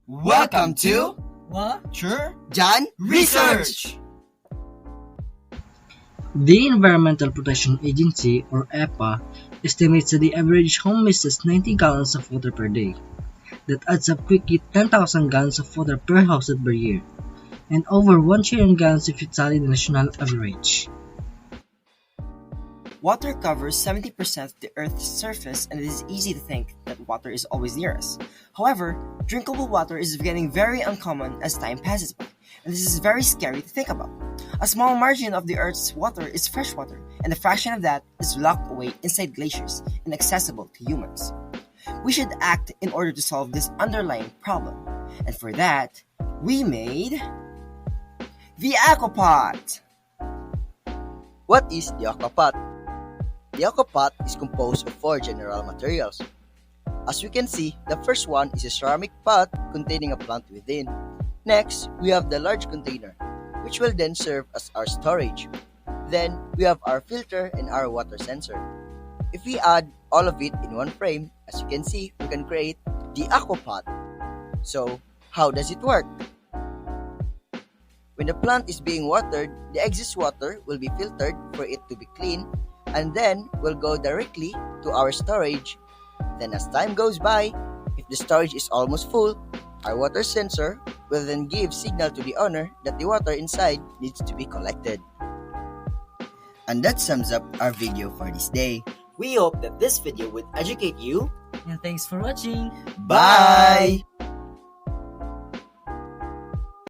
Welcome to Water Jan Research! The Environmental Protection Agency, or EPA, estimates that the average home misses 90 gallons of water per day. That adds up quickly 10,000 gallons of water per household per year, and over 1 trillion gallons if you tally the national average. Water covers 70% of the Earth's surface, and it is easy to think that water is always near us. However, drinkable water is getting very uncommon as time passes by, and this is very scary to think about. A small margin of the Earth's water is fresh water, and a fraction of that is locked away inside glaciers, inaccessible to humans. We should act in order to solve this underlying problem, and for that, we made the Aqua-Pot! What is the Aqua-Pot? The Aqua-Pot is composed of 4 general materials. As we can see, the first one is a ceramic pot containing a plant within. Next, we have the large container, which will then serve as our storage. Then, we have our filter and our water sensor. If we add all of it in one frame, as you can see, we can create the Aqua-Pot. So, how does it work? When the plant is being watered, the excess water will be filtered for it to be clean, and then will go directly to our storage. Then as time goes by, if the storage is almost full, our water sensor will then give signal to the owner that the water inside needs to be collected. And that sums up our video for this day. We hope that this video would educate you. And thanks for watching! Bye!